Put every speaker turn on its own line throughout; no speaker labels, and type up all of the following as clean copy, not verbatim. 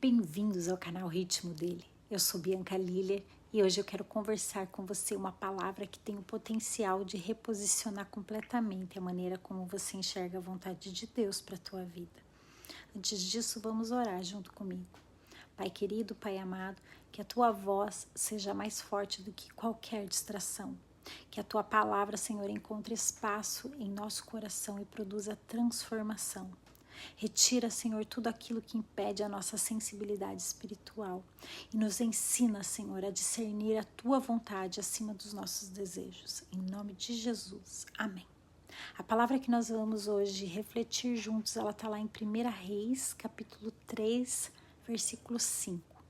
Bem-vindos ao canal Ritmo dele. Eu sou Bianca Liller e hoje eu quero conversar com você uma palavra que tem o potencial de reposicionar completamente a maneira como você enxerga a vontade de Deus para a tua vida. Antes disso, vamos orar junto comigo. Pai querido, Pai amado, que a tua voz seja mais forte do que qualquer distração. Que a tua palavra, Senhor, encontre espaço em nosso coração e produza transformação. Retira, Senhor, tudo aquilo que impede a nossa sensibilidade espiritual e nos ensina, Senhor, a discernir a tua vontade acima dos nossos desejos. Em nome de Jesus. Amém. A palavra que nós vamos hoje refletir juntos, ela está lá em 1 Reis, capítulo 3, versículo 5.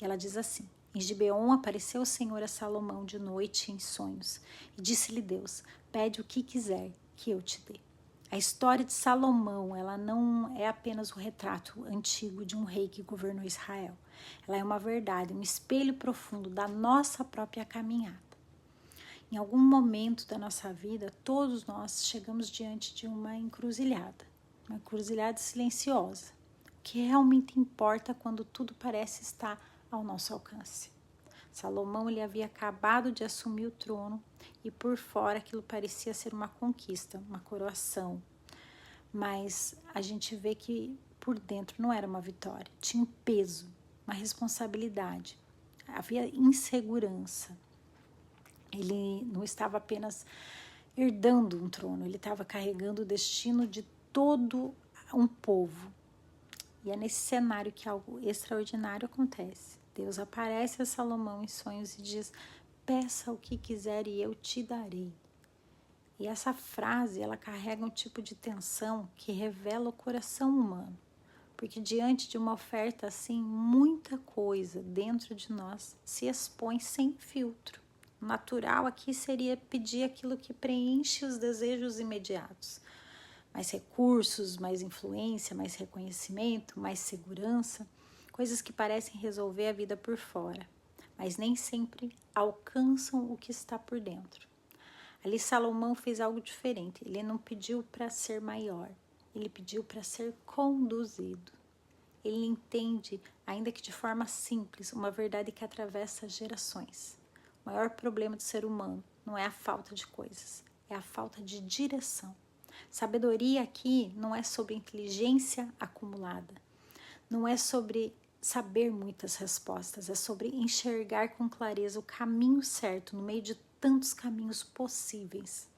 E ela diz assim: Em Gibeon apareceu o Senhor a Salomão de noite em sonhos e disse-lhe Deus: pede o que quiser que eu te dê. A história de Salomão, ela não é apenas o retrato antigo de um rei que governou Israel. Ela é uma verdade, um espelho profundo da nossa própria caminhada. Em algum momento da nossa vida, todos nós chegamos diante de uma encruzilhada silenciosa. O que realmente importa quando tudo parece estar ao nosso alcance. Salomão, ele havia acabado de assumir o trono e por fora aquilo parecia ser uma conquista, uma coroação. Mas a gente vê que por dentro não era uma vitória, tinha um peso, uma responsabilidade, havia insegurança. Ele não estava apenas herdando um trono, ele estava carregando o destino de todo um povo. E é nesse cenário que algo extraordinário acontece. Deus aparece a Salomão em sonhos e diz: peça o que quiser e eu te darei. E essa frase, ela carrega um tipo de tensão que revela o coração humano. Porque diante de uma oferta assim, muita coisa dentro de nós se expõe sem filtro. O natural aqui seria pedir aquilo que preenche os desejos imediatos. Mais recursos, mais influência, mais reconhecimento, mais segurança, coisas que parecem resolver a vida por fora, mas nem sempre alcançam o que está por dentro. Ali Salomão fez algo diferente, ele não pediu para ser maior, ele pediu para ser conduzido. Ele entende, ainda que de forma simples, uma verdade que atravessa gerações. O maior problema do ser humano não é a falta de coisas, é a falta de direção. Sabedoria aqui não é sobre inteligência acumulada, não é sobre saber muitas respostas, é sobre enxergar com clareza o caminho certo no meio de tantos caminhos possíveis.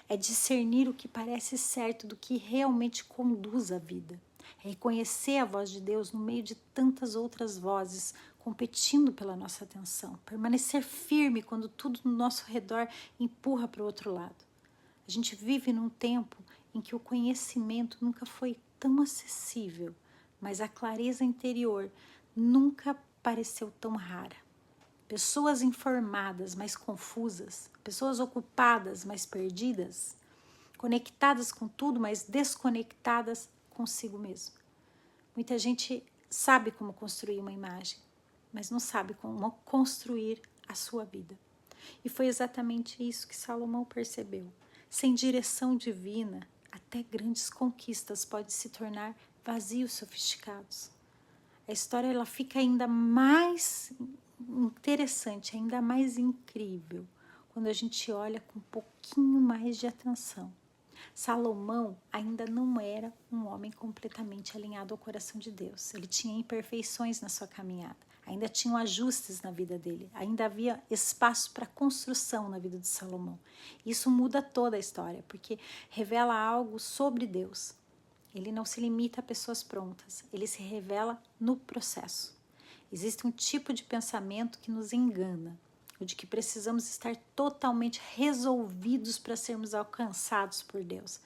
É discernir o que parece certo do que realmente conduz a vida. É reconhecer a voz de Deus no meio de tantas outras vozes competindo pela nossa atenção. Permanecer firme quando tudo no nosso redor empurra para o outro lado. A gente vive num tempo em que o conhecimento nunca foi tão acessível, mas a clareza interior nunca pareceu tão rara. Pessoas informadas, mas confusas, pessoas ocupadas, mas perdidas, conectadas com tudo, mas desconectadas consigo mesmo. Muita gente sabe como construir uma imagem, mas não sabe como construir a sua vida. E foi exatamente isso que Salomão percebeu. Sem direção divina, até grandes conquistas podem se tornar vazios sofisticados. A história ela fica ainda mais interessante, ainda mais incrível, quando a gente olha com um pouquinho mais de atenção. Salomão ainda não era um homem completamente alinhado ao coração de Deus. Ele tinha imperfeições na sua caminhada. Ainda tinham ajustes na vida dele, ainda havia espaço para construção na vida de Salomão. Isso muda toda a história, porque revela algo sobre Deus. Ele não se limita a pessoas prontas, ele se revela no processo. Existe um tipo de pensamento que nos engana, o de que precisamos estar totalmente resolvidos para sermos alcançados por Deus.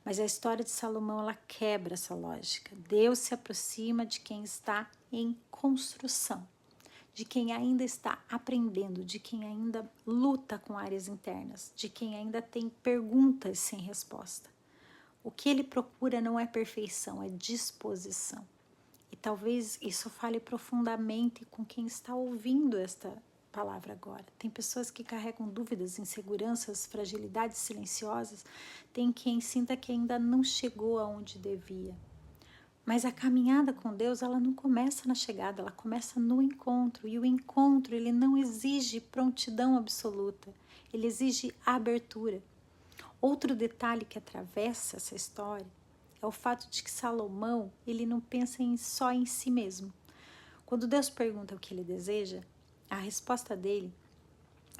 Mas a história de Salomão, ela quebra essa lógica. Deus se aproxima de quem está em construção, de quem ainda está aprendendo, de quem ainda luta com áreas internas, de quem ainda tem perguntas sem resposta. O que ele procura não é perfeição, é disposição. E talvez isso fale profundamente com quem está ouvindo esta palavra agora. Tem pessoas que carregam dúvidas, inseguranças, fragilidades silenciosas. Tem quem sinta que ainda não chegou aonde devia. Mas a caminhada com Deus, ela não começa na chegada, ela começa no encontro. E o encontro, ele não exige prontidão absoluta, ele exige abertura. Outro detalhe que atravessa essa história é o fato de que Salomão, ele não pensa só em si mesmo. Quando Deus pergunta o que ele deseja, a resposta dele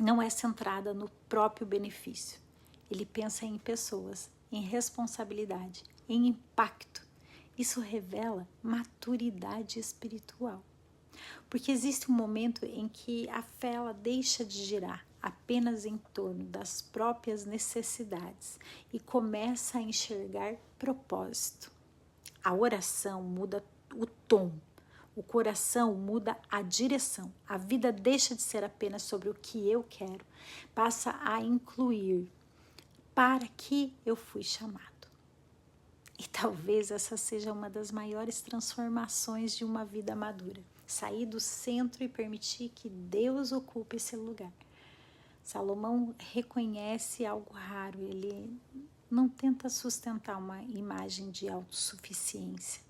não é centrada no próprio benefício. Ele pensa em pessoas, em responsabilidade, em impacto. Isso revela maturidade espiritual. Porque existe um momento em que a fé ela deixa de girar apenas em torno das próprias necessidades e começa a enxergar propósito. A oração muda o tom, o coração muda a direção. A vida deixa de ser apenas sobre o que eu quero, passa a incluir para que eu fui chamado. E talvez essa seja uma das maiores transformações de uma vida madura. Sair do centro e permitir que Deus ocupe esse lugar. Salomão reconhece algo raro, ele não tenta sustentar uma imagem de autossuficiência.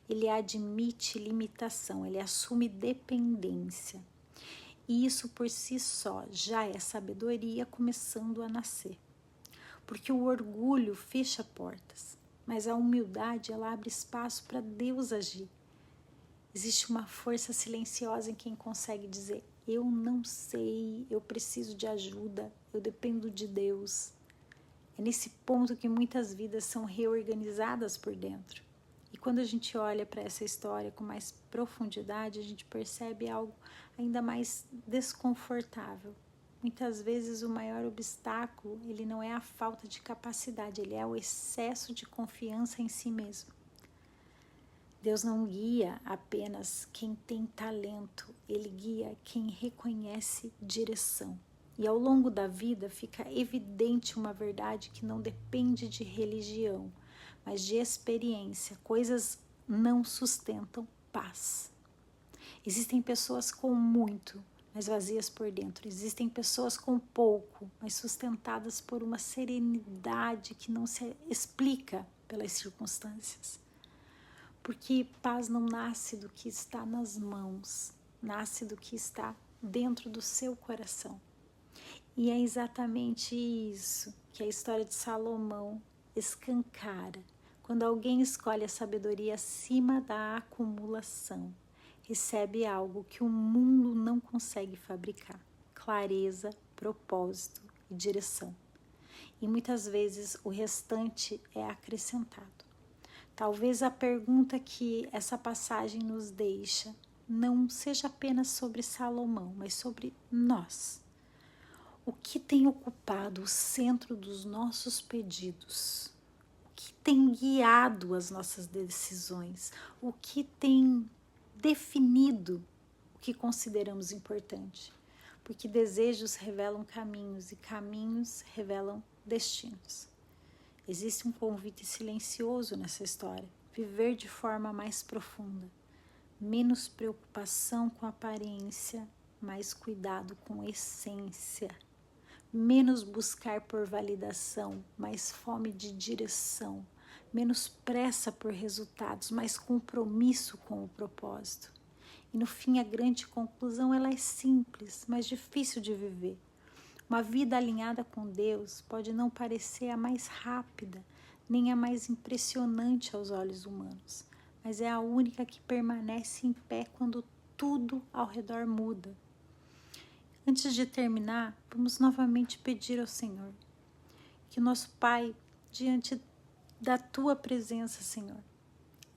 Ele admite limitação, ele assume dependência. E isso por si só já é sabedoria começando a nascer. Porque o orgulho fecha portas, mas a humildade ela abre espaço para Deus agir. Existe uma força silenciosa em quem consegue dizer: eu não sei, eu preciso de ajuda, eu dependo de Deus. É nesse ponto que muitas vidas são reorganizadas por dentro. E quando a gente olha para essa história com mais profundidade, a gente percebe algo ainda mais desconfortável. Muitas vezes o maior obstáculo, ele não é a falta de capacidade, ele é o excesso de confiança em si mesmo. Deus não guia apenas quem tem talento, ele guia quem reconhece direção. E ao longo da vida fica evidente uma verdade que não depende de religião, mas de experiência. Coisas não sustentam paz. Existem pessoas com muito, mas vazias por dentro. Existem pessoas com pouco, mas sustentadas por uma serenidade que não se explica pelas circunstâncias. Porque paz não nasce do que está nas mãos, nasce do que está dentro do seu coração. E é exatamente isso que a história de Salomão escancara. Quando alguém escolhe a sabedoria acima da acumulação, recebe algo que o mundo não consegue fabricar: clareza, propósito e direção. E muitas vezes o restante é acrescentado. Talvez a pergunta que essa passagem nos deixa não seja apenas sobre Salomão, mas sobre nós. O que tem ocupado o centro dos nossos pedidos? O que tem guiado as nossas decisões? O que tem definido o que consideramos importante? Porque desejos revelam caminhos e caminhos revelam destinos. Existe um convite silencioso nessa história: viver de forma mais profunda, menos preocupação com aparência, mais cuidado com essência, menos buscar por validação, mais fome de direção, menos pressa por resultados, mais compromisso com o propósito. E no fim a grande conclusão ela é simples, mas difícil de viver. Uma vida alinhada com Deus pode não parecer a mais rápida, nem a mais impressionante aos olhos humanos, mas é a única que permanece em pé quando tudo ao redor muda. Antes de terminar, vamos novamente pedir ao Senhor que o nosso Pai, diante da Tua presença, Senhor,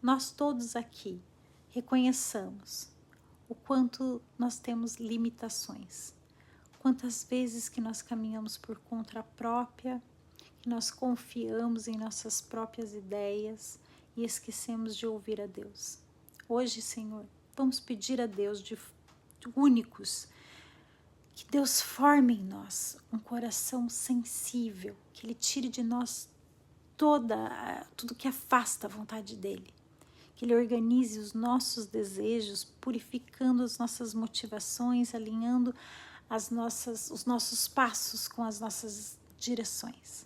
nós todos aqui reconheçamos o quanto nós temos limitações. Quantas vezes que nós caminhamos por conta própria, que nós confiamos em nossas próprias ideias e esquecemos de ouvir a Deus. Hoje, Senhor, vamos pedir a Deus de únicos, que Deus forme em nós um coração sensível, que Ele tire de nós tudo que afasta a vontade dEle, que Ele organize os nossos desejos, purificando as nossas motivações, alinhando os nossos passos com as nossas direções.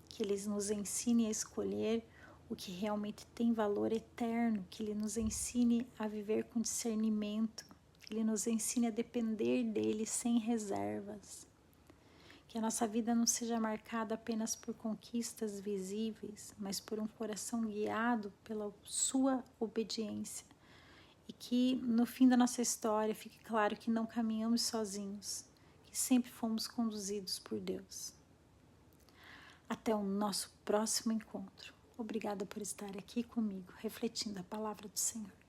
Que Ele nos ensine a escolher o que realmente tem valor eterno, que Ele nos ensine a viver com discernimento, que Ele nos ensine a depender dEle sem reservas. Que a nossa vida não seja marcada apenas por conquistas visíveis, mas por um coração guiado pela sua obediência. E que no fim da nossa história fique claro que não caminhamos sozinhos, que sempre fomos conduzidos por Deus. Até o nosso próximo encontro. Obrigada por estar aqui comigo, refletindo a palavra do Senhor.